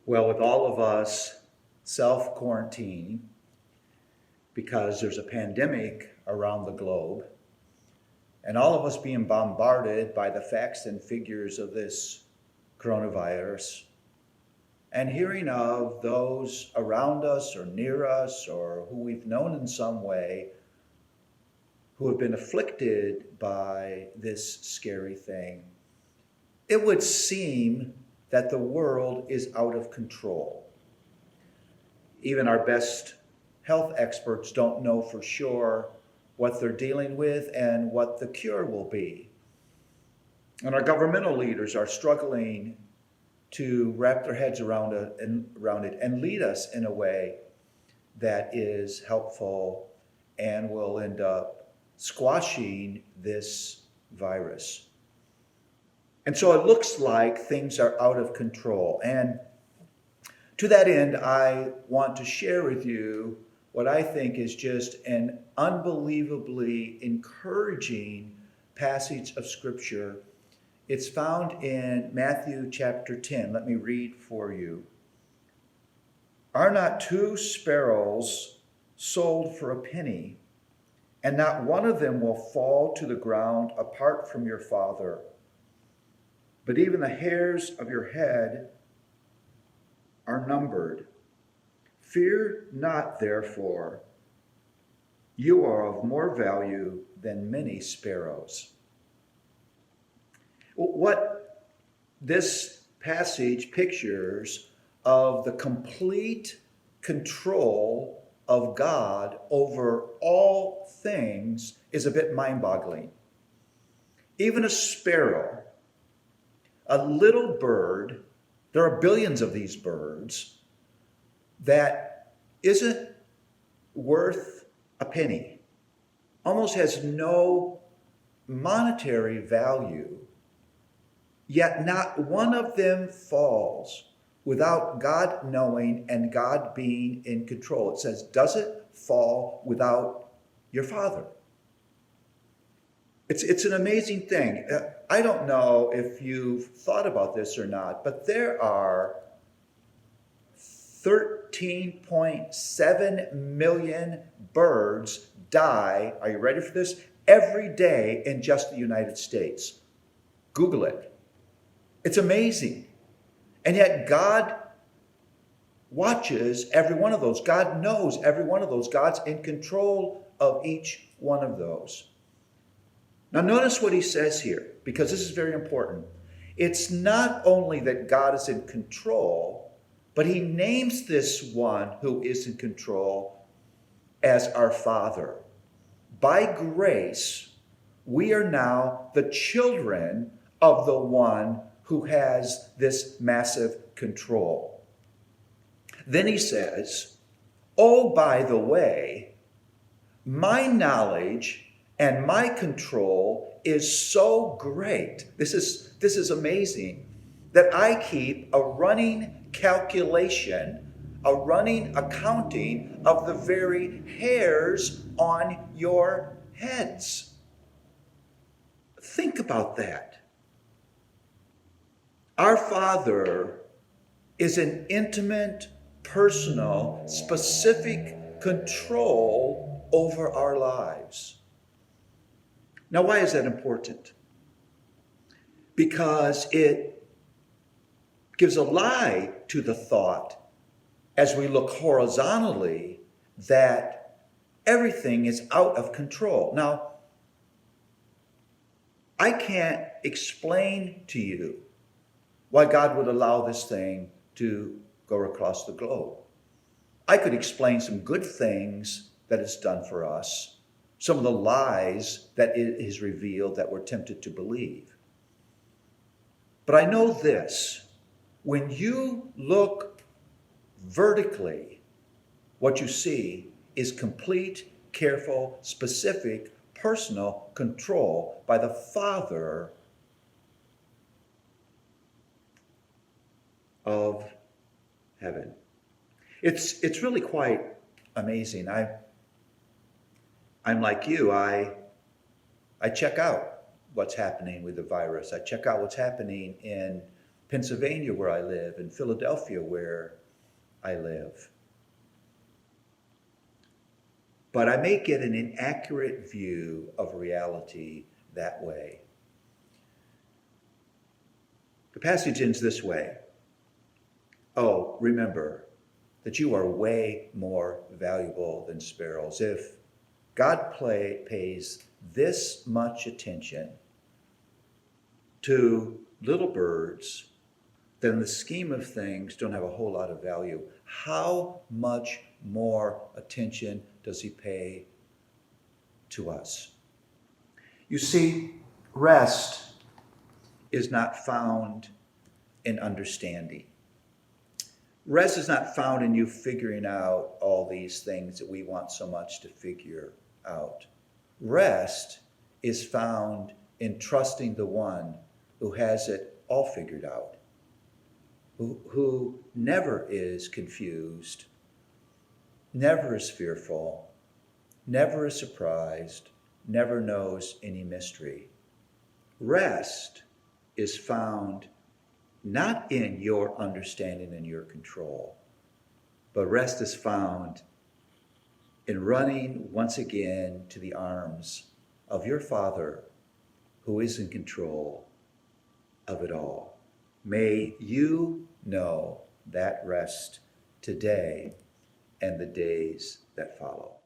Well, with all of us self-quarantining because there's a pandemic around the globe, and all of us being bombarded by the facts and figures of this coronavirus, and hearing of those around us or near us or who we've known in some way who have been afflicted by this scary thing, it would seem that the world is out of control. Even our best health experts don't know for sure what they're dealing with and what the cure will be. And our governmental leaders are struggling to wrap their heads around it and lead us in a way that is helpful and will end up squashing this virus. And so it looks like things are out of control. And to that end, I want to share with you what I think is just an unbelievably encouraging passage of Scripture. It's found in Matthew chapter 10. Let me read for you. Are not two sparrows sold for a penny, and not one of them will fall to the ground apart from your Father? But even the hairs of your head are numbered. Fear not, therefore, you are of more value than many sparrows. What this passage pictures of the complete control of God over all things is a bit mind-boggling. Even a sparrow, a little bird, there are billions of these birds, that isn't worth a penny, almost has no monetary value, yet not one of them falls without God knowing and God being in control. It says, does it fall without your Father? It's an amazing thing. I don't know if you've thought about this or not, but there are 13.7 million birds die, are you ready for this, every day in just the United States. Google it. It's amazing. And yet God watches every one of those. God knows every one of those. God's in control of each one of those. Now notice what he says here, because this is very important. It's not only that God is in control, but he names this one who is in control as our Father. By grace, we are now the children of the one who has this massive control. Then he says, oh, by the way, my knowledge and my control is so great. This is amazing, that I keep a running calculation, a running accounting of the very hairs on your heads. Think about that. Our Father is in intimate, personal, specific control over our lives. Now, why is that important? Because it gives a lie to the thought as we look horizontally that everything is out of control. Now, I can't explain to you why God would allow this thing to go across the globe. I could explain some good things that it's done for us, some of the lies that it has revealed that we're tempted to believe. But I know this, when you look vertically, what you see is complete, careful, specific, personal control by the Father of heaven. It's really quite amazing. I'm like you. I check out what's happening with the virus. I check out what's happening in Pennsylvania, where I live, and Philadelphia, where I live. But I may get an inaccurate view of reality that way. The passage ends this way. Oh, remember that you are way more valuable than sparrows. If God pays this much attention to little birds, then the scheme of things don't have a whole lot of value. How much more attention does he pay to us? You see, rest is not found in understanding. Rest is not found in you figuring out all these things that we want so much to figure out. Rest is found in trusting the one who has it all figured out, who never is confused, never is fearful, never is surprised, never knows any mystery. Rest is found not in your understanding and your control, but rest is found in running once again to the arms of your Father who is in control of it all. May you know that rest today and the days that follow.